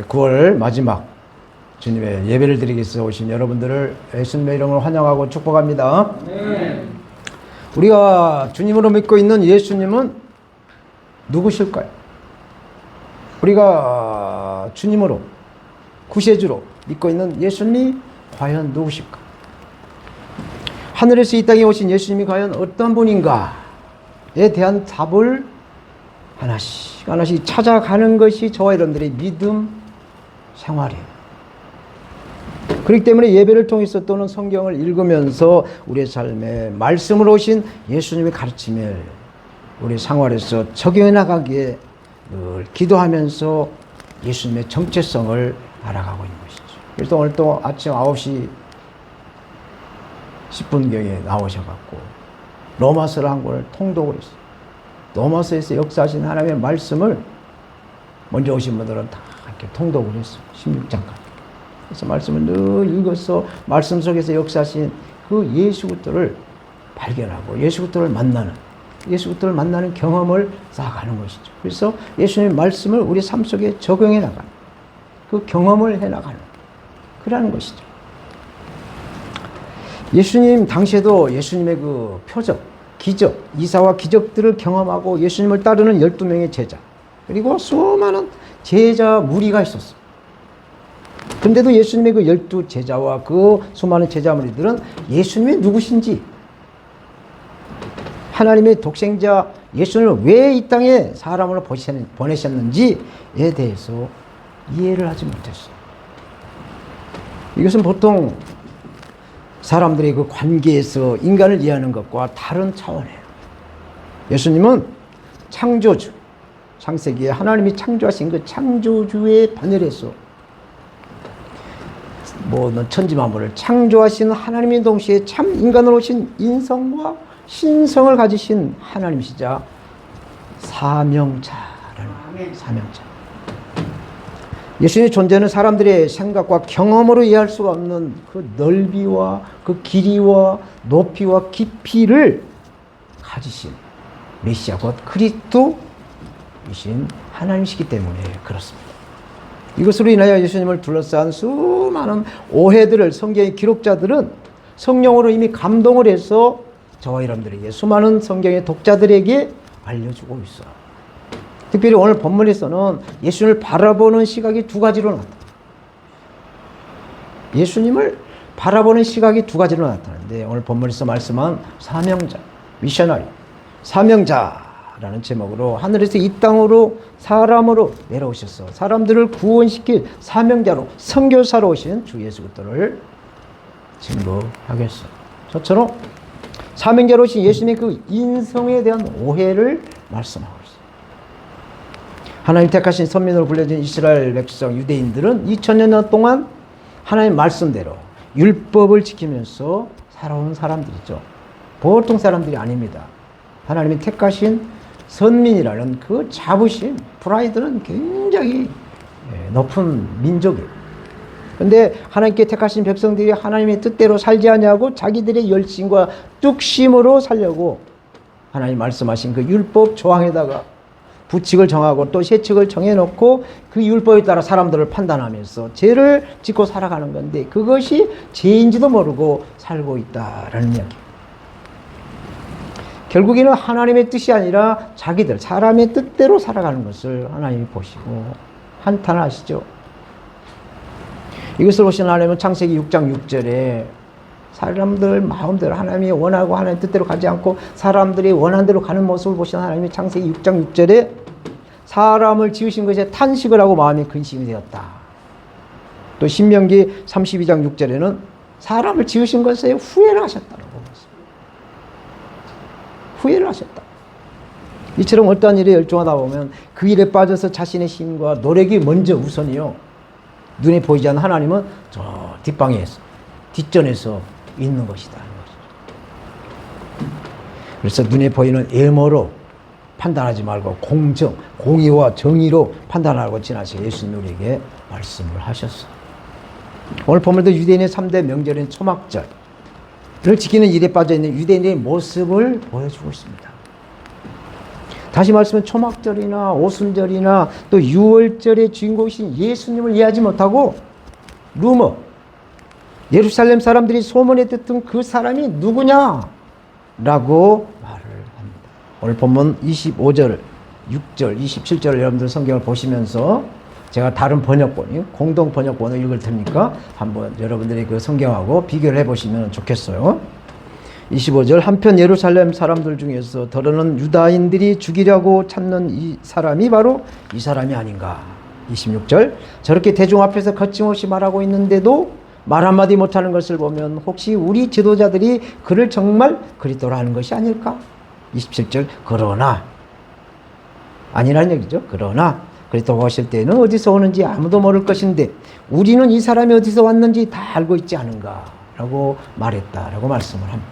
9월 마지막 주님의 예배를 드리기 위해서 오신 여러분들을 예수님의 이름으로 환영하고 축복합니다. 네. 우리가 주님으로 믿고 있는 예수님은 누구실까요? 우리가 주님으로 구세주로 믿고 있는 예수님이 과연 누구실까? 하늘에서 이 땅에 오신 예수님이 과연 어떤 분인가에 대한 답을 하나씩 하나씩 찾아가는 것이 저와 여러분들의 믿음 생활이에요. 그렇기 때문에 예배를 통해서 또는 성경을 읽으면서 우리의 삶에 말씀으로 오신 예수님의 가르침을 우리 생활에서 적용해 나가기에 늘 기도하면서 예수님의 정체성을 알아가고 있는 것이죠. 그래서 오늘 또 아침 9시 10분경에 나오셔갖고 로마서를 한 권을 통독을 했어요. 로마서에서 역사하신 하나님의 말씀을 먼저 오신 분들은 다 이렇게 통독을 했어요. 16장까지. 그래서 말씀을 늘 읽어서 말씀 속에서 역사하신 그 예수 그리스도를 발견하고 예수 그리스도를 만나는 경험을 쌓아가는 것이죠. 그래서 예수님의 말씀을 우리 삶 속에 적용해 나가는 그 경험을 해 나가는 그러는 것이죠. 예수님 당시에도 예수님의 그 표적, 기적, 이사와 기적들을 경험하고 예수님을 따르는 12명의 제자 그리고 수많은 제자 무리가 있었어요. 그런데도 예수님의 그 12제자와 그 수많은 제자 무리들은 예수님이 누구신지 하나님의 독생자 예수님을 왜 이 땅에 사람으로 보내셨는지에 대해서 이해를 하지 못했어요. 이것은 보통 사람들의 그 관계에서 인간을 이해하는 것과 다른 차원이에요. 예수님은 창조주, 창세기에 하나님이 창조하신 그 창조주의 반열에서 천지만물을 창조하신 하나님의 동시에 참 인간으로 오신 인성과 신성을 가지신 하나님이시자 사명자라는 사명자. 예수님의 존재는 사람들의 생각과 경험으로 이해할 수가 없는 그 넓이와 그 길이와 높이와 깊이를 가지신 메시아 곧 그리스도이신 하나님이시기 때문에 그렇습니다. 이것으로 인하여 예수님을 둘러싼 수많은 오해들을 성경의 기록자들은 성령으로 이미 감동을 해서 저와 여러분들에게 수많은 성경의 독자들에게 알려주고 있어요. 특별히 오늘 본문에서는 예수님을 바라보는 시각이 두 가지로 나타나요. 예수님을 바라보는 시각이 두 가지로 나타나는데 오늘 본문에서 말씀한 사명자, 미셔너리, 사명자라는 제목으로 하늘에서 이 땅으로 사람으로 내려오셔서 사람들을 구원시킬 사명자로 선교사로 오신 주 예수 그리스도를 증거하겠어요. 저처럼 사명자로 오신 예수님의 그 인성에 대한 오해를 말씀하고 있어요. 하나님 택하신 선민으로 불려진 이스라엘 백성 유대인들은 2000년 동안 하나님 말씀대로 율법을 지키면서 살아온 사람들이죠. 보통 사람들이 아닙니다. 하나님이 택하신 선민이라는 그 자부심, 프라이드는 굉장히 높은 민족이에요. 그런데 하나님께 택하신 백성들이 하나님의 뜻대로 살지 아니하고 자기들의 열심과 뚝심으로 살려고 하나님 말씀하신 그 율법 조항에다가 부칙을 정하고 또 세칙을 정해놓고 그 율법에 따라 사람들을 판단하면서 죄를 짓고 살아가는 건데 그것이 죄인지도 모르고 살고 있다라는 이야기. 결국에는 하나님의 뜻이 아니라 자기들 사람의 뜻대로 살아가는 것을 하나님이 보시고 한탄하시죠. 이것을 보신 하나님은 창세기 6장 6절에 사람들 마음대로 하나님이 원하고 하나님 뜻대로 가지 않고 사람들이 원하는 대로 가는 모습을 보신 하나님이 창세기 6장 6절에 사람을 지으신 것에 탄식을 하고 마음이 근심이 되었다. 또 신명기 32장 6절에는 사람을 지으신 것에 후회를 하셨다고 보겠습니다. 후회를 하셨다. 이처럼 어떠한 일에 열중하다 보면 그 일에 빠져서 자신의 힘과 노력이 먼저 우선이요. 눈에 보이지 않는 하나님은 저 뒷방에서 뒷전에서 있는 것이다. 그래서 눈에 보이는 예모로 판단하지 말고 공정, 공의와 정의로 판단하고 지나서 예수님이 우리에게 말씀을 하셨어. 오늘 본문도 유대인의 3대 명절인 초막절을 지키는 일에 빠져있는 유대인의 모습을 보여주고 있습니다. 다시 말씀은 초막절이나 오순절이나 또 유월절의 주인공이신 예수님을 이해하지 못하고 루머, 예루살렘 사람들이 소문에 듣던 그 사람이 누구냐? 라고 말을 합니다. 오늘 본문 25절, 6절, 27절 여러분들 성경을 보시면서 제가 다른 번역본, 공동 번역본을 읽을 테니까 한번 여러분들이 그 성경하고 비교를 해보시면 좋겠어요. 25절, 한편 예루살렘 사람들 중에서 더러는 유다인들이 죽이려고 찾는 이 사람이 바로 이 사람이 아닌가. 26절, 저렇게 대중 앞에서 거침없이 말하고 있는데도 말 한마디 못하는 것을 보면 혹시 우리 지도자들이 그를 정말 그리스도라 하는 것이 아닐까? 27절, 그러나, 아니라는 얘기죠. 그러나 그리스도가 오실 때는 어디서 오는지 아무도 모를 것인데 우리는 이 사람이 어디서 왔는지 다 알고 있지 않은가? 라고 말했다라고 말씀을 합니다.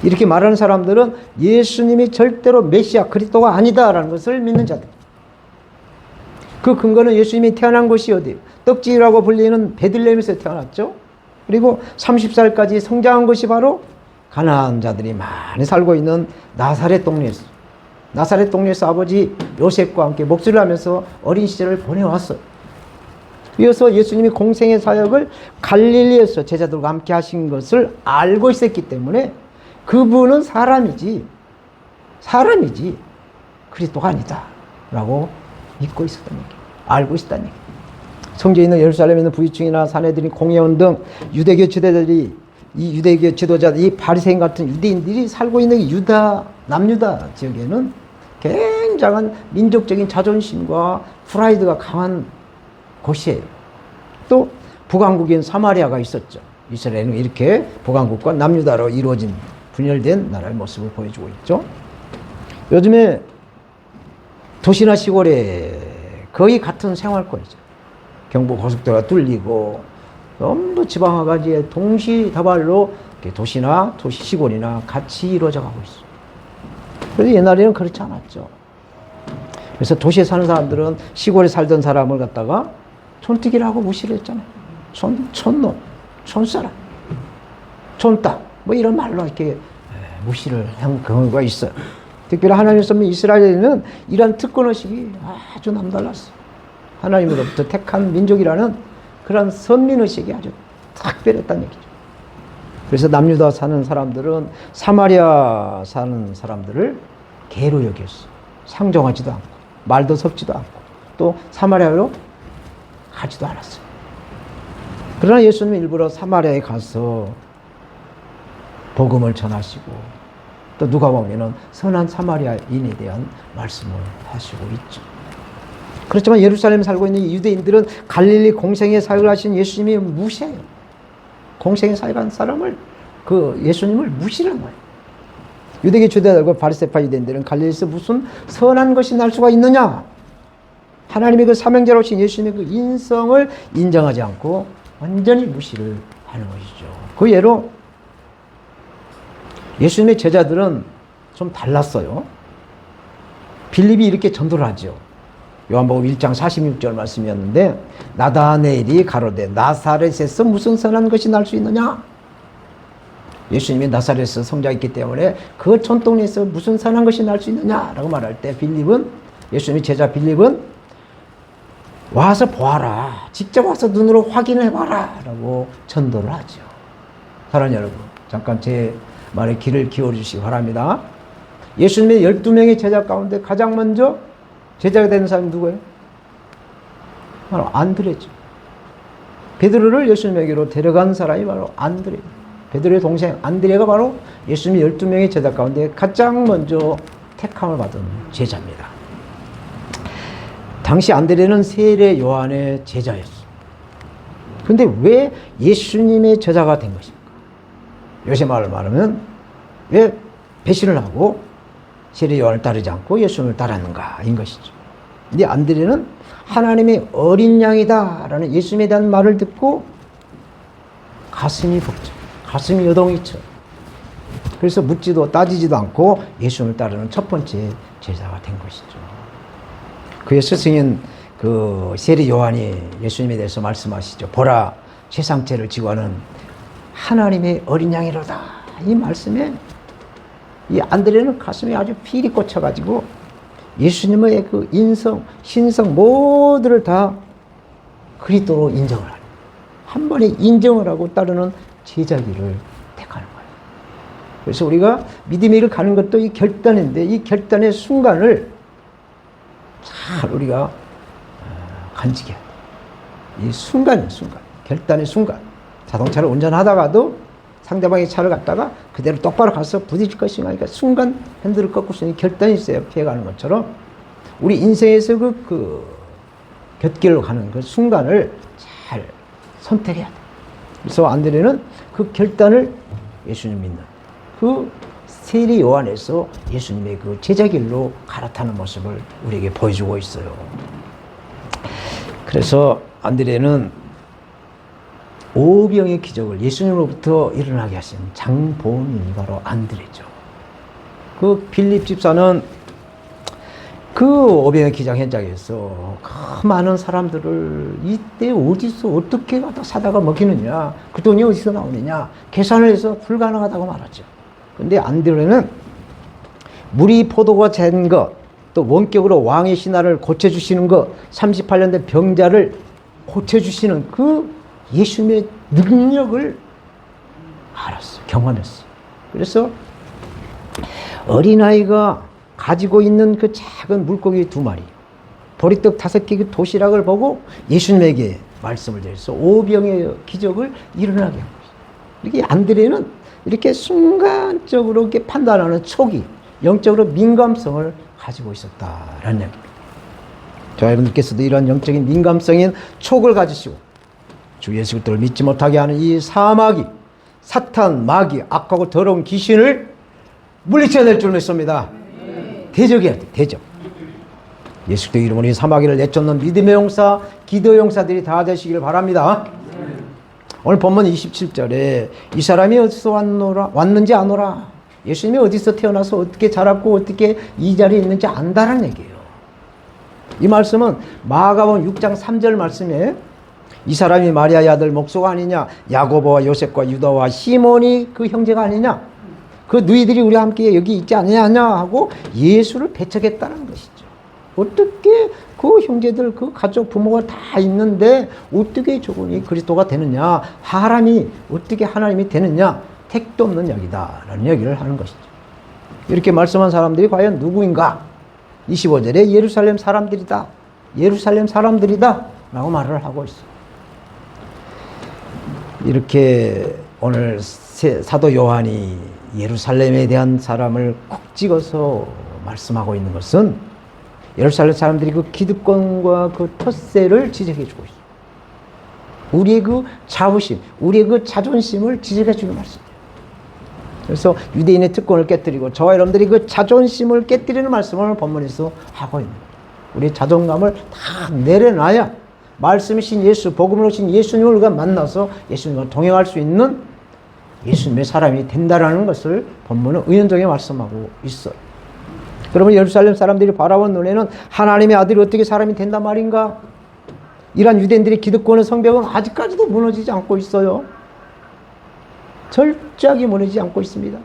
이렇게 말하는 사람들은 예수님이 절대로 메시아 그리스도가 아니다라는 것을 믿는 자들. 그 근거는 예수님이 태어난 곳이 어디예요? 떡지라고 불리는 베들레헴에서 태어났죠. 그리고 30살까지 성장한 것이 바로 가나안 자들이 많이 살고 있는 나사렛 동네였어요. 나사렛 동네에서 아버지 요셉과 함께 목수를 하면서 어린 시절을 보내왔어요. 이어서 예수님이 공생의 사역을 갈릴리에서 제자들과 함께 하신 것을 알고 있었기 때문에 그분은 사람이지 그리스도가 아니다 라고 믿고 있었다는 얘기예요. 알고 있었다는 얘기예요. 성경에 있는 예루살렘에 있는 부유층이나 사내들이 공회원 등 유대교 지도자들이 이 유대교 지도자들, 이 바리새인 같은 유대인들이 살고 있는 유다, 남유다 지역에는 굉장한 민족적인 자존심과 프라이드가 강한 곳이에요. 또 북왕국인 사마리아가 있었죠. 이스라엘은 이렇게 북왕국과 남유다로 이루어진 분열된 나라의 모습을 보여주고 있죠. 요즘에 도시나 시골에 거의 같은 생활권이죠. 경부고속도로가 뚫리고 전부 지방화가지에 동시다발로 도시나 도시 시골이나 같이 이루어져 가고 있어요. 그래서 옛날에는 그렇지 않았죠. 그래서 도시에 사는 사람들은 시골에 살던 사람을 갖다가 촌뜨기라고 무시를 했잖아요. 촌놈, 촌사람, 촌땅 뭐 이런 말로 이렇게 무시를 한 경우가 있어요. 특별히 하나님의 선민 이스라엘에는 이러한 특권의식이 아주 남달랐어요. 하나님으로부터 택한 민족이라는 그런 선민의식이 아주 특별했다는 얘기죠. 그래서 남유다 사는 사람들은 사마리아 사는 사람들을 개로 여겼어요. 상종하지도 않고 말도 섞지도 않고 또 사마리아로 가지도 않았어요. 그러나 예수님은 일부러 사마리아에 가서 복음을 전하시고 또 누가 보면은 선한 사마리아인에 대한 말씀을 하시고 있죠. 그렇지만 예루살렘에 살고 있는 유대인들은 갈릴리 공생의 사역을 하신 예수님이 무시해요. 공생의 사역한 사람을 그 예수님을 무시하는 거예요. 유대교 지도자들과 바리새파 유대인들은 갈릴리에서 무슨 선한 것이 날 수가 있느냐? 하나님의 그 사명자로 오신 예수님의 그 인성을 인정하지 않고 완전히 무시를 하는 것이죠. 그 예로 예수님의 제자들은 좀 달랐어요. 빌립이 이렇게 전도를 하죠. 요한복음 1장 46절 말씀이었는데 나다네엘이 가로되 나사렛에서 무슨 선한 것이 날 수 있느냐? 예수님이 나사렛에서 성장했기 때문에 그 촌동네에서 무슨 선한 것이 날 수 있느냐라고 말할 때 빌립은 예수님의 제자 빌립은 와서 보아라. 직접 와서 눈으로 확인해 봐라 라고 전도를 하죠. 사랑하는 여러분, 잠깐 제 말에 귀를 기울여 주시기 바랍니다. 예수님의 12명의 제자 가운데 가장 먼저 제자가 되는 사람이 누구예요? 바로 안드레죠. 베드로를 예수님에게로 데려간 사람이 바로 안드레. 베드로의 동생 안드레가 바로 예수님의 12명의 제자 가운데 가장 먼저 택함을 받은 제자입니다. 당시 안드레는 세례 요한의 제자였어요. 그런데 왜 예수님의 제자가 된 것입니까? 요새 말을 말하면 왜 배신을 하고 세례 요한을 따르지 않고 예수님을 따랐는가 인 것이죠. 근데 안드레는 하나님의 어린 양이다 라는 예수님에 대한 말을 듣고 가슴이 벅차, 가슴이 요동이 쳐. 그래서 묻지도 따지지도 않고 예수님을 따르는 첫 번째 제자가 된 것이죠. 그의 스승인 그 세례 요한이 예수님에 대해서 말씀하시죠. 보라, 세상 죄를 지고 하는 하나님의 어린 양이로다. 이 말씀에 이 안드레는 가슴에 아주 필이 꽂혀가지고 예수님의 그 인성, 신성 모두를 다 그리스도로 인정을 하는, 한 번에 인정을 하고 따르는 제자기를 택하는 거예요. 그래서 우리가 믿음의 길을 가는 것도 이 결단인데, 이 결단의 순간을 잘 우리가 간직해야 돼요. 이 순간, 결단의 순간. 자동차를 운전하다가도 상대방의 차를 갖다가 그대로 똑바로 가서 부딪힐 것인가 하니까 순간 핸들을 꺾을 수 있는 결단이 있어야 피해가는 것처럼, 우리 인생에서 그 곁길로 가는 그 순간을 잘 선택해야 돼. 그래서 안드레는 그 결단을 예수님 믿는 그 세례 요한에서 예수님의 그 제자길로 갈아타는 모습을 우리에게 보여주고 있어요. 그래서 안드레는 오병의 기적을 예수님으로부터 일어나게 하신 장본인이 바로 안드레죠. 그 빌립 집사는 그 오병의 기적 현장에서 그 많은 사람들을 이때 어디서 어떻게 갖다 사다가 먹이느냐, 그 돈이 어디서 나오느냐 계산을 해서 불가능하다고 말하죠. 근데 안드레는 물이 포도가 된 것, 또 원격으로 왕의 신하를 고쳐주시는 것, 38년 된 병자를 고쳐주시는 그 예수님의 능력을 알았어, 경험했어. 그래서 어린아이가 가지고 있는 그 작은 물고기 2마리, 보리떡 5개 그 도시락을 보고 예수님에게 말씀을 드려서 오병의 기적을 일어나게 한 것이죠. 이렇게 안드레는 이렇게 순간적으로 이렇게 판단하는 촉이, 영적으로 민감성을 가지고 있었다라는 얘기입니다. 저와 여러분들께서도 이런 영적인 민감성인 촉을 가지시고 주 예수 그리스도를 믿지 못하게 하는 이 사마귀, 사탄, 마귀, 악하고 더러운 귀신을 물리쳐야 될 줄 믿습니다. 대적해야 돼, 대적. 예수 그리스도 이름으로 이 사마귀를 내쫓는 믿음의 용사, 기도의 용사들이 다 되시길 바랍니다. 오늘 본문 27절에 이 사람이 어디서 왔는지 아노라. 예수님이 어디서 태어나서 어떻게 자랐고 어떻게 이 자리에 있는지 안다는 얘기예요. 이 말씀은 마가복음 6장 3절 말씀에 이 사람이 마리아의 아들 목소가 아니냐, 야고보와 요셉과 유다와 시몬이 그 형제가 아니냐, 그 너희들이 우리와 함께 여기 있지 않느냐 하고 예수를 배척했다는 것이죠. 어떻게 그 형제들, 그 가족, 부모가 다 있는데 어떻게 저분이 그리스도가 되느냐, 사람이 어떻게 하나님이 되느냐, 택도 없는 이야기다 라는 얘기를 하는 것이죠. 이렇게 말씀한 사람들이 과연 누구인가? 25절에 예루살렘 사람들이다, 예루살렘 사람들이다 라고 말을 하고 있어요. 이렇게 오늘 사도 요한이 예루살렘에 대한 사람을 콕 찍어서 말씀하고 있는 것은 예루살렘 사람들이 그 기득권과 그 텃세를 지적해 주고 있어요. 우리의 그 자부심, 우리의 그 자존심을 지적해 주는 말씀이에요. 그래서 유대인의 특권을 깨뜨리고 저와 여러분들이 그 자존심을 깨뜨리는 말씀을 본문에서 하고 있는 거예요. 우리의 자존감을 다 내려놔야 말씀이신 예수, 복음으로 오신 예수님을 우리가 만나서 예수님과 동행할 수 있는 예수님의 사람이 된다라는 것을 본문은 은연중에 말씀하고 있어요. 그러면 예루살렘 사람들이 바라본 눈에는 하나님의 아들이 어떻게 사람이 된단 말인가? 이러한 유대인들의 기득권의 성벽은 아직까지도 무너지지 않고 있어요. 철저하게 무너지지 않고 있습니다.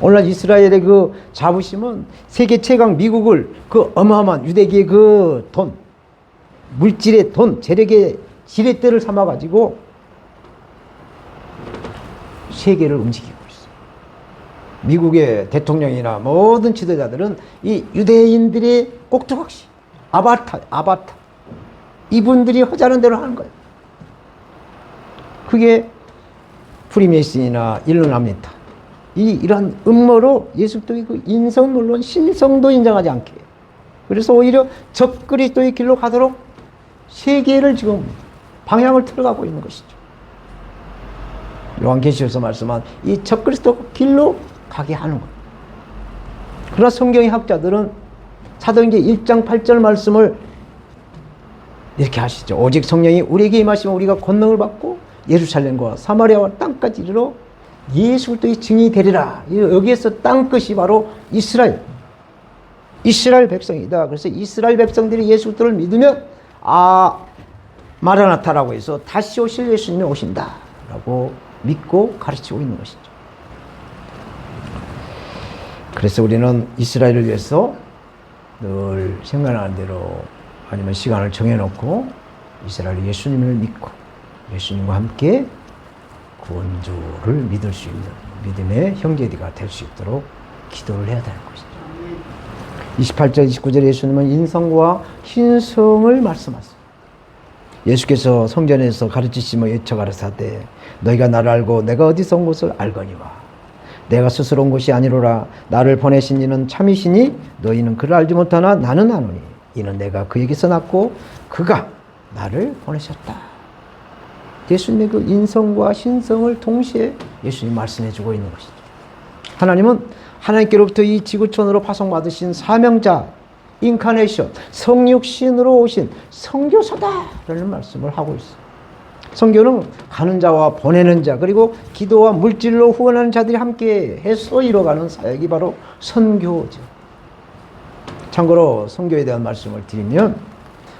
오늘날 이스라엘의 그 자부심은 세계 최강 미국을 그 어마어마한 유대계의 그 돈, 물질의 돈, 재력의 지렛대를 삼아가지고 세계를 움직이고 있어요. 미국의 대통령이나 모든 지도자들은 이 유대인들의 꼭두각시, 아바타, 이분들이 하자는 대로 하는 거예요. 그게 프리메이슨이나 일루미나티, 이러한 음모로 예수 그리스도의 그 인성 물론 신성도 인정하지 않게, 그래서 오히려 적그리스도의 길로 가도록 세계를 지금 방향을 틀어가고 있는 것이죠. 요한계시록에서 말씀한 이 적그리스도 길로 가게 하는 것. 그러나 성경의 학자들은 사도행전 1장 8절 말씀을 이렇게 하시죠. 오직 성령이 우리에게 임하시면 우리가 권능을 받고 예루살렘과 사마리아와 땅까지 이르러 예수 그리스도의 증인이 되리라. 여기에서 땅끝이 바로 이스라엘 백성이다. 그래서 이스라엘 백성들이 예수 그리스도를 믿으면 마라나타라고 해서 다시 오실 예수님이 오신다라고 믿고 가르치고 있는 것이죠. 그래서 우리는 이스라엘을 위해서 늘 생각나는 대로 아니면 시간을 정해놓고 이스라엘 예수님을 믿고 예수님과 함께 구원주를 믿을 수 있는 믿음의 형제가 될 수 있도록 기도를 해야 되는 것이죠. 28절 29절 예수님은 인성과 신성을 말씀하세요. 예수께서 성전에서 가르치시며 예쳐 가라사대 너희가 나를 알고 내가 어디서 온 것을 알거니와 내가 스스로 온 것이 아니로라 나를 보내신 이는 참이시니 너희는 그를 알지 못하나 나는 아노니 이는 내가 그에게서 났고 그가 나를 보내셨다. 예수님의 그 인성과 신성을 동시에 예수님이 말씀해 주고 있는 것이죠. 하나님은 하나님께로부터 이 지구촌으로 파송받으신 사명자 인카네이션 성육신으로 오신 선교사다라는 말씀을 하고 있어요. 선교는 가는 자와 보내는 자 그리고 기도와 물질로 후원하는 자들이 함께 해서 이뤄가는 사역이 바로 선교죠. 참고로 선교에 대한 말씀을 드리면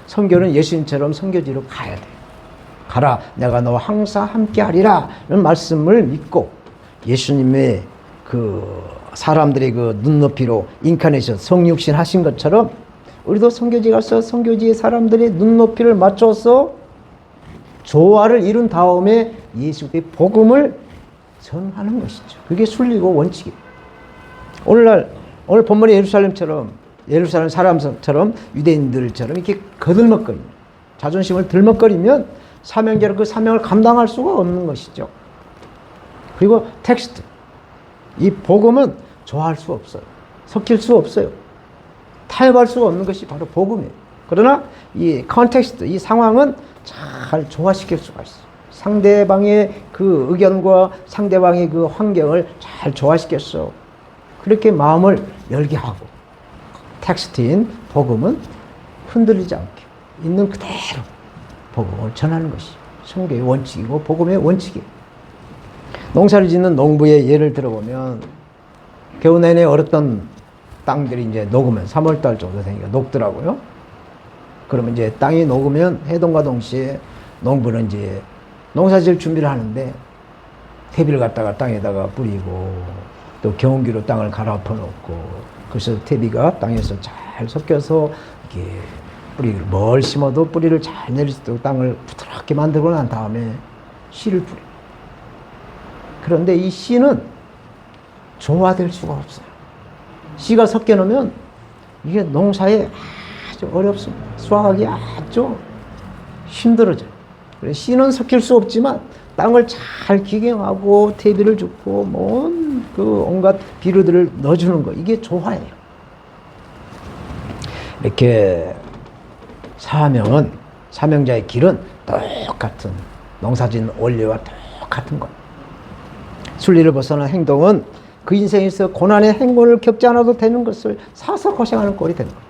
선교는 예수님처럼 선교지로 가야 돼요. 가라 내가 너와 항상 함께 하리라 라는 말씀을 믿고 예수님의 그 사람들의 그 눈높이로 인카네이션 성육신 하신 것처럼 우리도 선교지 가서 선교지의 사람들의 눈높이를 맞춰서 조화를 이룬 다음에 예수의 복음을 전하는 것이죠. 그게 순리고 원칙이에요. 오늘 본문의 예루살렘 사람처럼 유대인들처럼 이렇게 거들먹거리면 자존심을 들먹거리면 사명자로 그 사명을 감당할 수가 없는 것이죠. 그리고 텍스트 이 복음은 좋아할 수 없어요. 섞일 수 없어요. 타협할 수가 없는 것이 바로 복음이에요. 그러나 이 컨텍스트, 이 상황은 잘 조화시킬 수가 있어요. 상대방의 그 의견과 상대방의 그 환경을 잘 조화시켰어. 그렇게 마음을 열게 하고 텍스트인 복음은 흔들리지 않게 있는 그대로 복음을 전하는 것이 선교의 원칙이고 복음의 원칙이에요. 농사를 짓는 농부의 예를 들어보면 겨우 내내 얼었던 땅들이 이제 녹으면 3월달 정도 되니까 녹더라고요. 그러면 이제 땅이 녹으면 해동과 동시에 농부는 이제 농사질 준비를 하는데 퇴비를 갖다가 땅에다가 뿌리고 또 경운기로 땅을 갈아엎어 놓고 그래서 퇴비가 땅에서 잘 섞여서 이렇게 뿌리를 뭘 심어도 뿌리를 잘 내릴 수 있도록 땅을 부드럽게 만들고 난 다음에 씨를 뿌려. 그런데 이 씨는 조화될 수가 없어요. 씨가 섞여 놓으면 이게 농사에 아주 어렵습니다. 수확하기 아주 힘들어져요. 씨는 섞일 수 없지만 땅을 잘 기경하고 퇴비를 주고 그 온갖 비료들을 넣어주는 거 이게 조화예요. 이렇게 사명자의 길은 똑같은 농사짓는 원리와 똑같은 것. 순리를 벗어난 행동은 그 인생에서 고난의 행군을 겪지 않아도 되는 것을 사서 고생하는 꼴이 되는 거죠.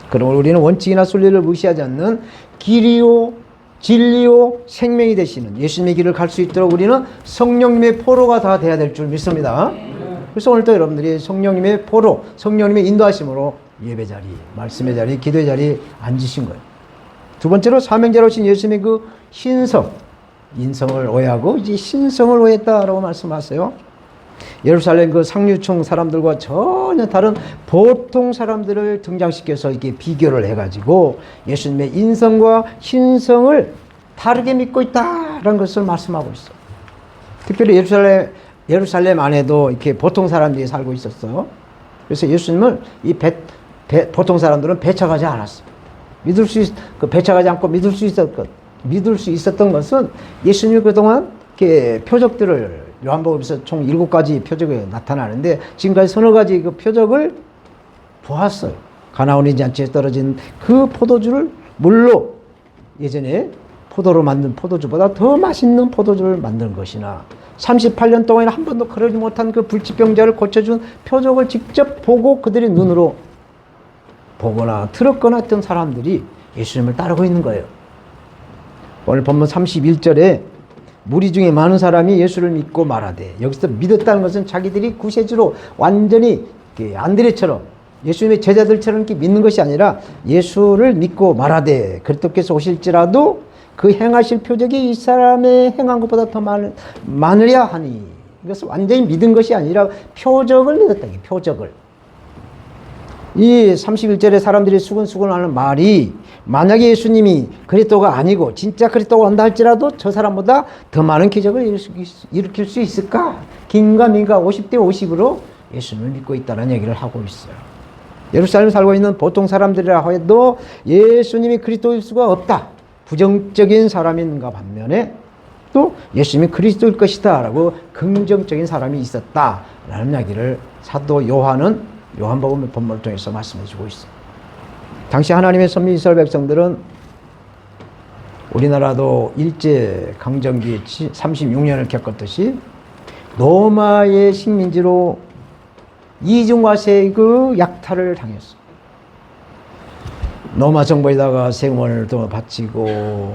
그러므로 우리는 원칙이나 순리를 무시하지 않는 길이요 진리요 생명이 되시는 예수님의 길을 갈 수 있도록 우리는 성령님의 포로가 다 돼야 될 줄 믿습니다. 그래서 오늘도 여러분들이 성령님의 포로, 성령님의 인도하심으로 예배 자리, 말씀의 자리, 기도의 자리에 앉으신 거예요. 두 번째로 사명자로 오신 예수님의 그 신성, 인성을 오해하고 이제 신성을 오해했다라고 말씀하세요. 예루살렘 그 상류층 사람들과 전혀 다른 보통 사람들을 등장시켜서 이렇게 비교를 해가지고 예수님의 인성과 신성을 다르게 믿고 있다라는 것을 말씀하고 있어요. 특별히 예루살렘 안에도 이렇게 보통 사람들이 살고 있었어요. 그래서 예수님을 보통 사람들은 배척하지 않았어요. 배척하지 않고 믿을 수 있었던 것은 예수님이 그동안 이렇게 표적들을 요한복음에서 총 7가지 표적이 나타나는데 지금까지 서너 가지 그 표적을 보았어요. 가나온의 잔치에 떨어진 그 포도주를 물로 예전에 포도로 만든 포도주보다 더 맛있는 포도주를 만든 것이나 38년 동안 한 번도 그러지 못한 그 불치병자를 고쳐준 표적을 직접 보고 그들의 눈으로 보거나 들었거나 했던 사람들이 예수님을 따르고 있는 거예요. 오늘 본문 31절에 무리 중에 많은 사람이 예수를 믿고 말하되, 여기서 믿었다는 것은 자기들이 구세주로 완전히 안드레처럼 예수님의 제자들처럼 이렇게 믿는 것이 아니라 예수를 믿고 말하되 그리스도께서 오실지라도 그 행하실 표적이 이 사람의 행한 것보다 더 많으랴 하니, 이것은 완전히 믿은 것이 아니라 표적을 믿었다. 표적을. 이 31절에 사람들이 수근수근하는 말이 만약에 예수님이 그리스도가 아니고 진짜 그리스도가 온다 할지라도 저 사람보다 더 많은 기적을 일으킬 수 있을까? 긴가 민가 50대 50으로 예수님을 믿고 있다는 얘기를 하고 있어요. 예루살렘에 살고 있는 보통 사람들이라 해도 예수님이 그리스도일 수가 없다. 부정적인 사람인가 반면에 또 예수님이 그리스도일 것이다 라고 긍정적인 사람이 있었다 라는 이야기를 사도 요한은 요한복음 본문을 통해서 말씀해 주고 있어요. 당시 하나님의 선민 이스라엘 백성들은 우리나라도 일제강점기 36년을 겪었듯이 로마의 식민지로 이중과세의 그 약탈을 당했어. 로마 정부에다가 세금을 또 바치고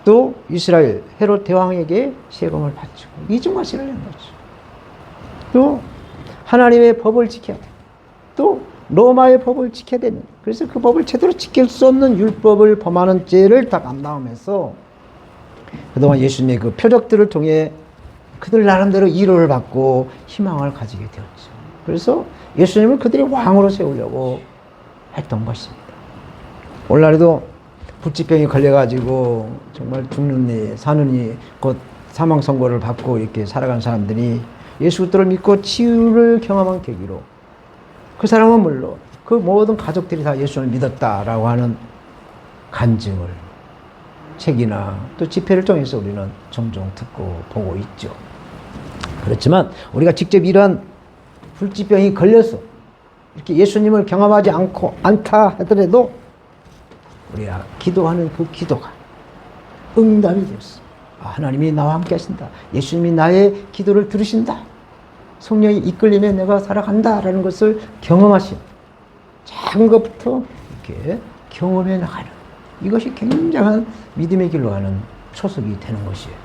또 이스라엘 헤롯 대왕에게 세금을 바치고 이중과세를 낸 거죠. 또 하나님의 법을 지켜야 돼. 또 로마의 법을 지켜야 되는. 그래서 그 법을 제대로 지킬 수 없는 율법을 범하는 죄를 다 감당하면서 그동안 예수님의 그 표적들을 통해 그들 나름대로 위로를 받고 희망을 가지게 되었죠. 그래서 예수님을 그들이 왕으로 세우려고 했던 것입니다. 오늘날에도 불치병이 걸려가지고 정말 죽느니 사느니 곧 사망 선고를 받고 이렇게 살아간 사람들이 예수 그리스도를 믿고 치유를 경험한 계기로 그 사람은 물론 그 모든 가족들이 다 예수를 믿었다라고 하는 간증을 책이나 또 집회를 통해서 우리는 종종 듣고 보고 있죠. 그렇지만 우리가 직접 이러한 불치병이 걸려서 이렇게 예수님을 경험하지 않다 하더라도 우리가 기도하는 그 기도가 응답이 되었어. 하나님이 나와 함께 하신다. 예수님이 나의 기도를 들으신다. 성령이 이끌림에 내가 살아간다라는 것을 경험하신 작은 것부터 이렇게 경험해 나가는 이것이 굉장한 믿음의 길로 가는 초석이 되는 것이에요.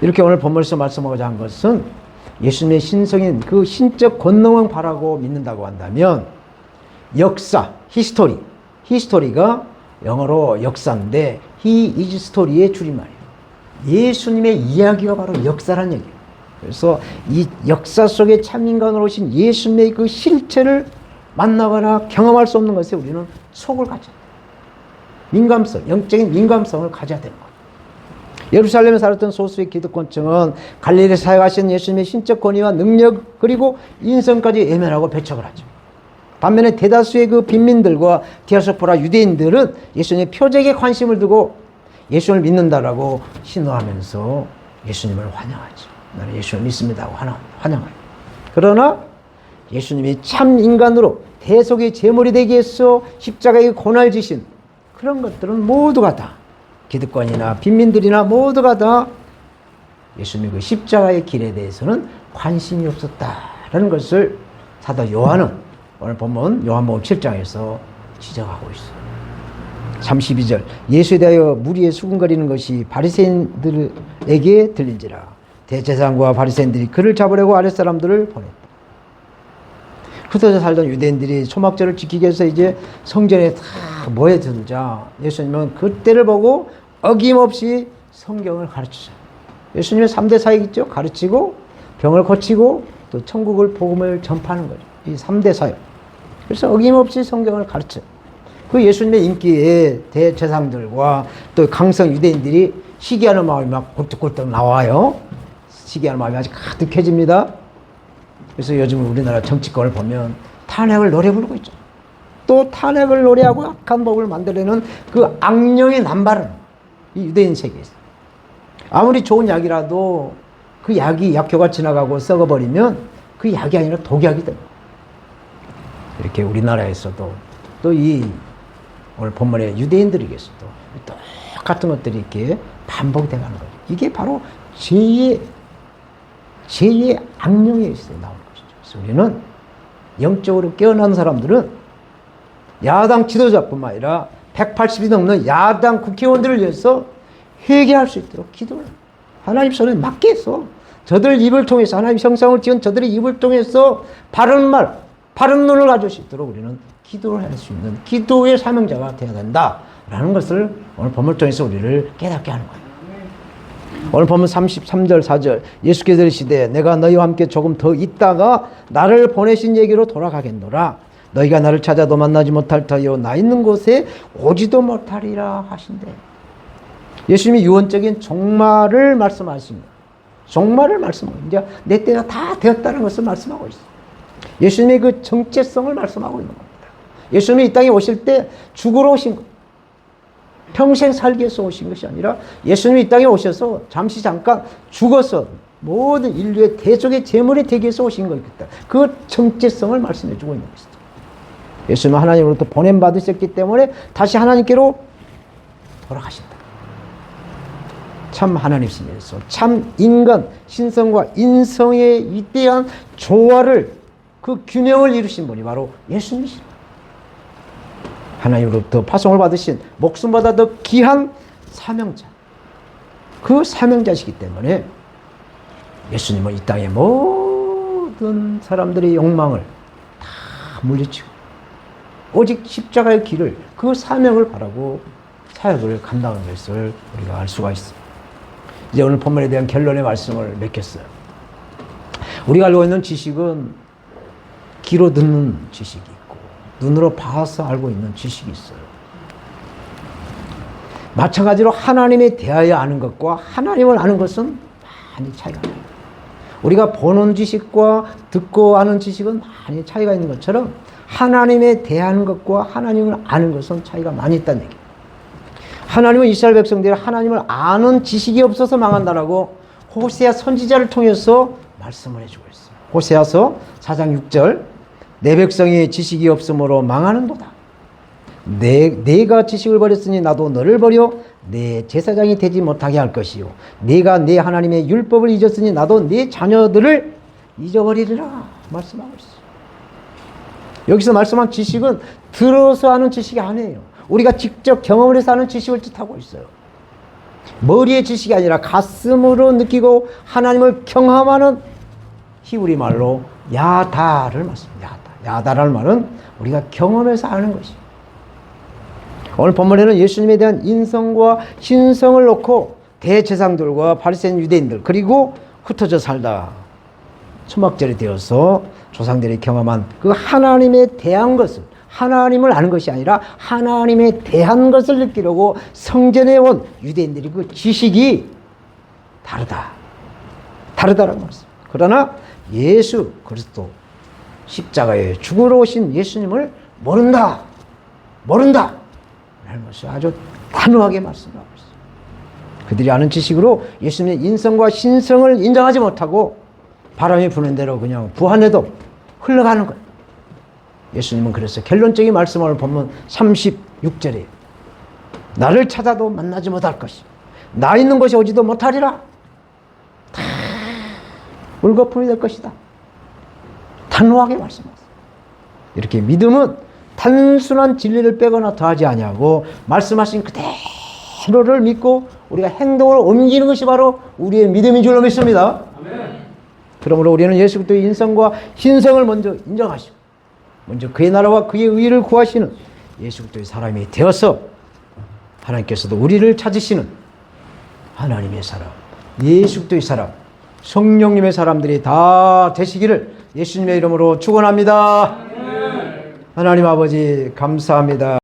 이렇게 오늘 본문에서 말씀하고자 한 것은 예수님의 신성인 그 신적 권능을 바라고 믿는다고 한다면 역사, 히스토리가 영어로 역사인데 He is story의 줄임말이에요. 예수님의 이야기가 바로 역사란 얘기예요. 그래서 이 역사 속에 참인간으로 오신 예수님의 그 실체를 만나거나 경험할 수 없는 것에 우리는 속을 가져야 돼요. 민감성, 영적인 민감성을 가져야 되는 거예요. 예루살렘에 살았던 소수의 기득권층은 갈릴리에 사역하신 예수님의 신적 권위와 능력 그리고 인성까지 외면하고 배척을 하죠. 반면에 대다수의 그 빈민들과 디아스포라 유대인들은 예수님의 표적에 관심을 두고 예수님을 믿는다라고 신호하면서 예수님을 환영하죠. 나는 예수님을 믿습니다 하고 환영해요. 그러나 예수님이 참 인간으로 대속의 제물이 되기 위해서 십자가의 고난을 지신 그런 것들은 모두가 다 기득권이나 빈민들이나 모두가 다 예수님의 그 십자가의 길에 대해서는 관심이 없었다라는 것을 사도 요한은 오늘 본문 요한복음 7장에서 지적하고 있어요. 32절 예수에 대하여 무리에 수군거리는 것이 바리새인들에게 들린지라 대제사장과 바리새인들이 그를 잡으려고 아랫사람들을 보냈다. 흩어져 살던 유대인들이 초막절을 지키기 위해서 이제 성전에 다 모여들자 예수님은 그때를 보고 어김없이 성경을 가르치죠. 예수님의 3대 사역 있죠. 가르치고 병을 고치고 또 천국을 복음을 전파하는 거죠. 이 3대 사역. 그래서 어김없이 성경을 가르쳐요. 그 예수님의 인기에 대제사장들과 또 강성 유대인들이 시기하는 마음이 막 굴뚝굴뚝 나와요. 시기하는 마음이 아주 가득해집니다. 그래서 요즘 우리나라 정치권을 보면 탄핵을 노래 부르고 있죠. 또 탄핵을 노래하고 악한 법을 만들어내는 그 악령의 남발은 이 유대인 세계에서 아무리 좋은 약이라도 그 약이 약효가 지나가고 썩어버리면 그 약이 아니라 독약이 됩니다. 이렇게 우리나라에서도 또 이 오늘 본문의 유대인들에게서도 똑같은 것들이 이렇게 반복되는 거예요. 이게 바로 죄의 악령에서 나오는 것이죠. 그래서 우리는 영적으로 깨어난 사람들은 야당 지도자뿐만 아니라 180이 넘는 야당 국회의원들을 위해서 회개할 수 있도록 기도를 하나님 손에 맡겨서 저들 입을 통해서 하나님 형상을 지은 저들의 입을 통해서 바른 말, 바른 눈을 가질 수 있도록 우리는 기도를 할 수 있는 기도의 사명자가 되어야 된다라는 것을 오늘 본문을 통해서 우리를 깨닫게 하는 거예요. 오늘 보면 33절 4절 예수께서 이르시되 내가 너희와 함께 조금 더 있다가 나를 보내신 얘기로 돌아가겠노라. 너희가 나를 찾아도 만나지 못할 터이요 나 있는 곳에 오지도 못하리라 하신대. 예수님이 유언적인 종말을 말씀하십니다. 종말을 말씀하고 이제 내 때가 다 되었다는 것을 말씀하고 있어요. 예수님의 그 정체성을 말씀하고 있는 겁니다. 예수님이 이 땅에 오실 때 죽으러 오신 것, 평생 살기 위해서 오신 것이 아니라 예수님이 이 땅에 오셔서 잠시 잠깐 죽어서 모든 인류의 대속의 제물이 되기 위해서 오신 것이다. 그 정체성을 말씀해 주고 있는 것이다. 예수님은 하나님으로부터 보냄받으셨기 때문에 다시 하나님께로 돌아가신다. 참 하나님이시면서 참 인간 신성과 인성의 위대한 조화를 그 균형을 이루신 분이 바로 예수님이십니다. 하나님으로부터 파송을 받으신 목숨보다 더 귀한 사명자, 그 사명자시기 때문에 예수님은 이 땅의 모든 사람들의 욕망을 다 물리치고 오직 십자가의 길을, 그 사명을 바라고 사역을 감당하는 것을 우리가 알 수가 있습니다. 이제 오늘 본문에 대한 결론의 말씀을 맺겠어요. 우리가 알고 있는 지식은 귀로 듣는 지식이 있고 눈으로 봐서 알고 있는 지식이 있어요. 마찬가지로 하나님에 대하여 아는 것과 하나님을 아는 것은 많이 차이가 납니다. 우리가 보는 지식과 듣고 아는 지식은 많이 차이가 있는 것처럼 하나님에 대한 것과 하나님을 아는 것은 차이가 많이 있다는 얘기예요. 하나님은 이스라엘 백성들이 하나님을 아는 지식이 없어서 망한다라고 호세아 선지자를 통해서 말씀을 해주고 있어요. 호세아서 4장 6절 내 백성이 지식이 없으므로 망하는도다. 내가 지식을 버렸으니 나도 너를 버려 내 제사장이 되지 못하게 할 것이요 내가 내 하나님의 율법을 잊었으니 나도 내 자녀들을 잊어버리리라 말씀하고 있어요. 여기서 말씀한 지식은 들어서 하는 지식이 아니에요. 우리가 직접 경험을 해서 하는 지식을 뜻하고 있어요. 머리의 지식이 아니라 가슴으로 느끼고 하나님을 경험하는 히브리 말로 야다를 말씀합니다. 야다라는 말은 우리가 경험해서 아는 것이에요. 오늘 본문에는 예수님에 대한 인성과 신성을 놓고 대제사장들과 바리새인 유대인들 그리고 흩어져 살다 초막절이 되어서 조상들이 경험한 그 하나님에 대한 것을, 하나님을 아는 것이 아니라 하나님에 대한 것을 느끼려고 성전에 온 유대인들이 그 지식이 다르다라는 말씀. 그러나 예수 그리스도 십자가에 죽으러 오신 예수님을 모른다 라는 것을 아주 단호하게 말씀하고 있어요. 그들이 아는 지식으로 예수님의 인성과 신성을 인정하지 못하고 바람이 부는 대로 그냥 부한해도 흘러가는 거예요. 예수님은 그래서 결론적인 말씀을 보면 36절에 나를 찾아도 만나지 못할 것이 나 있는 곳에 오지도 못하리라. 다 물거품이 될 것이다. 단호하게 말씀하세요. 이렇게 믿음은 단순한 진리를 빼거나 더하지 아니하고 말씀하신 그대로를 믿고 우리가 행동으로 옮기는 것이 바로 우리의 믿음인 줄로 믿습니다. 아멘. 그러므로 우리는 예수 그리스도의 인성과 신성을 먼저 인정하시고 먼저 그의 나라와 그의 의를 구하시는 예수 그리스도의 사람이 되어서 하나님께서도 우리를 찾으시는 하나님의 사람, 예수 그리스도의 사람, 성령님의 사람들이 다 되시기를 예수님의 이름으로 축원합니다. 하나님 아버지 감사합니다.